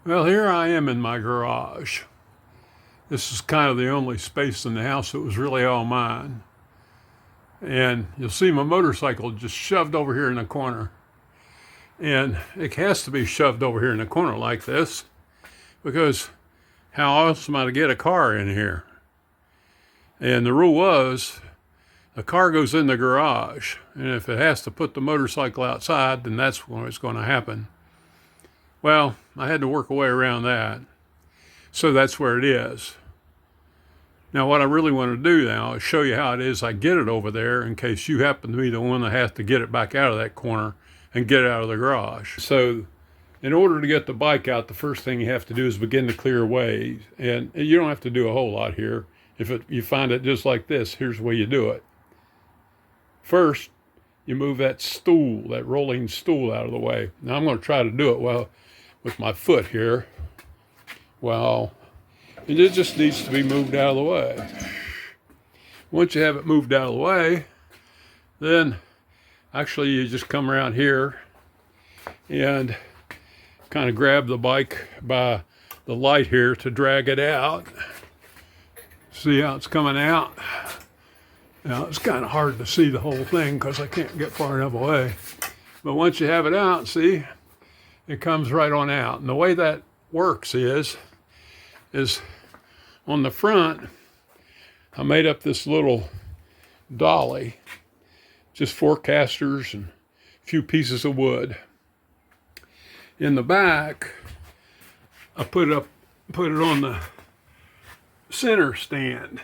Well, here I am in my garage. This is kind of the only space in the house that was really all mine. And you'll see my motorcycle just shoved over here in the corner. And it has to be shoved over here in the corner like this because how else am I to get a car in here? And the rule was the car goes in the garage. And if it has to put the motorcycle outside, then that's when it's going to happen. Well, I had to work a way around that. So that's where it is. Now, what I really want to do now is show you how it is I get it over there in case you happen to be the one that has to get it back out of that corner and get it out of the garage. So in order to get the bike out, the first thing you have to do is begin to clear away. And you don't have to do a whole lot here. If you find it just like this, here's the way you do it. First, you move that stool, that rolling stool out of the way. Now, I'm going to try to do it with my foot here. Well, it just needs to be moved out of the way. Once you have it moved out of the way, then actually you just come around here and kind of grab the bike by the light here to drag it out. See how it's coming out? Now, it's kind of hard to see the whole thing because I can't get far enough away. But once you have it out, see, it comes right on out. And the way that works is on the front, I made up this little dolly, just 4 casters and a few pieces of wood. In the back, I put it on the center stand.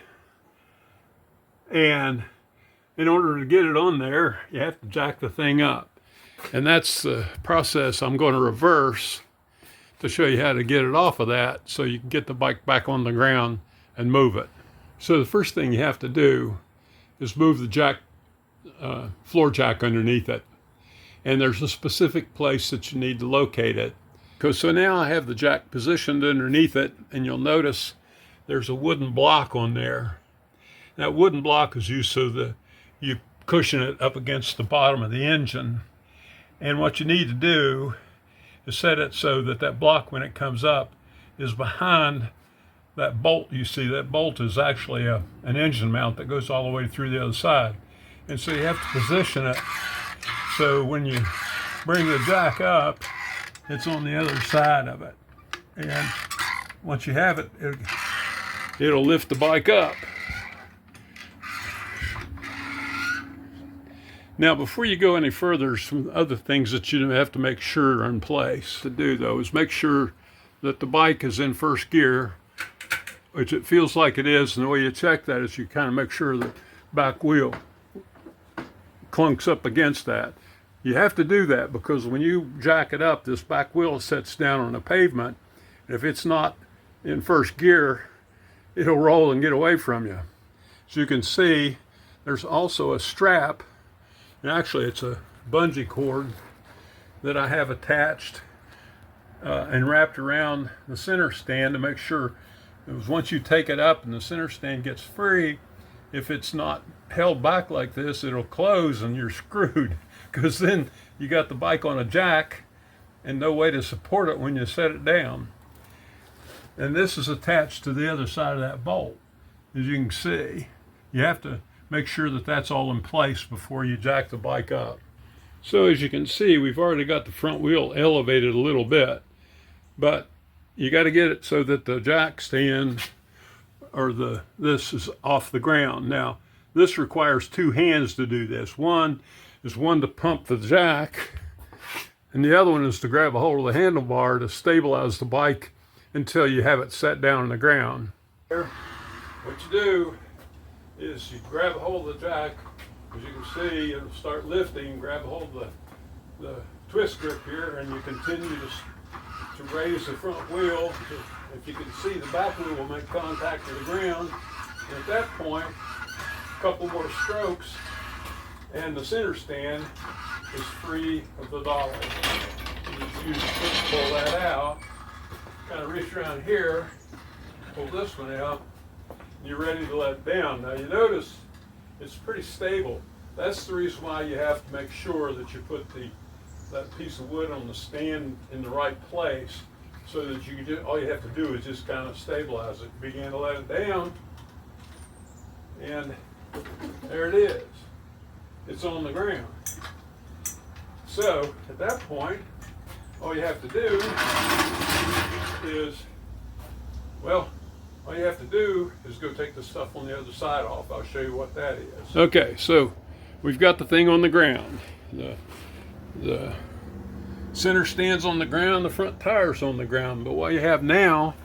And in order to get it on there, you have to jack the thing up. And that's the process I'm going to reverse to show you how to get it off of that so you can get the bike back on the ground and move it. So the first thing you have to do is move the jack, floor jack underneath it. And there's a specific place that you need to locate it. So now I have the jack positioned underneath it, and you'll notice there's a wooden block on there. That wooden block is used so that you cushion it up against the bottom of the engine. And what you need to do is set it so that that block, when it comes up, is behind that bolt. You see, that bolt is actually an engine mount that goes all the way through the other side. And so you have to position it so when you bring the jack up, it's on the other side of it. And once you have it, it'll lift the bike up. Now, before you go any further, there's some other things that you have to make sure are in place. To do, though, is make sure that the bike is in first gear, which it feels like it is. And the way you check that is you kind of make sure the back wheel clunks up against that. You have to do that because when you jack it up, this back wheel sets down on the pavement. And if it's not in first gear, it'll roll and get away from you. As you can see, there's also a strap. And actually, it's a bungee cord that I have attached and wrapped around the center stand to make sure that once you take it up and the center stand gets free, if it's not held back like this, it'll close and you're screwed because then you got the bike on a jack and no way to support it when you set it down. And this is attached to the other side of that bolt. As you can see, you have to make sure that that's all in place before you jack the bike up. So as you can see, we've already got the front wheel elevated a little bit, but you got to get it so that the jack stand or this is off the ground. Now, this requires 2 hands to do this. One is to pump the jack, and the other one is to grab a hold of the handlebar to stabilize the bike until you have it set down on the ground. What you do is you grab a hold of the jack. As you can see, it'll start lifting. Grab a hold of the twist grip here, and you continue to raise the front wheel. If you can see, the back wheel will make contact with the ground. And at that point, a couple more strokes, and the center stand is free of the dolly. You just use the foot to pull that out. Kind of reach around here, pull this one out. You're ready to let it down. Now you notice it's pretty stable. That's the reason why you have to make sure that you put that piece of wood on the stand in the right place. so that you can just, all you have to do is just kind of stabilize it. Begin to let it down, and there it is. It's on the ground. So at that point, all you have to do is, well, all you have to do is go take the stuff on the other side off. I'll show you what that is. Okay, so we've got the thing on the ground. The center stand's on the ground, the front tire's on the ground. But what you have now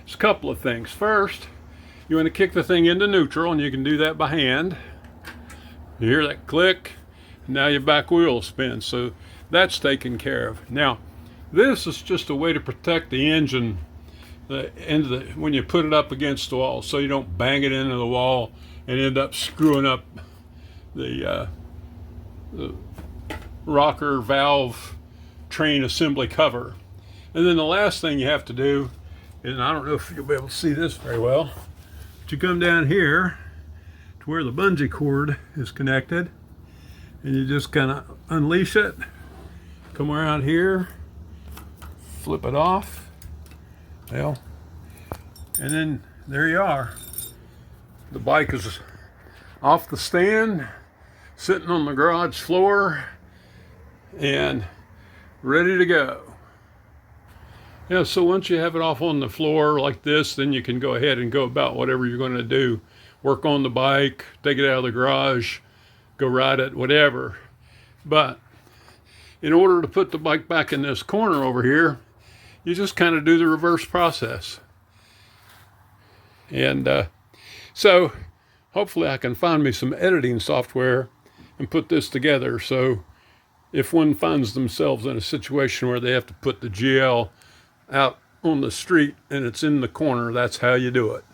is a couple of things. First, you want to kick the thing into neutral, and you can do that by hand. You hear that click, and now your back wheel spins. So that's taken care of. Now, this is just a way to protect the engine when you put it up against the wall, so you don't bang it into the wall and end up screwing up the rocker valve train assembly cover. And then the last thing you have to do, and I don't know if you'll be able to see this very well, but you come down here to where the bungee cord is connected, and you just kind of unleash it, come around here, flip it off, well, and then there you are. The bike is off the stand, sitting on the garage floor, and ready to go. Yeah, so once you have it off on the floor like this, then you can go ahead and go about whatever you're going to do. Work on the bike, take it out of the garage, go ride it, whatever. But in order to put the bike back in this corner over here, you just kind of do the reverse process. And so hopefully I can find me some editing software and put this together, so if one finds themselves in a situation where they have to put the GL out on the street and it's in the corner, that's how you do it.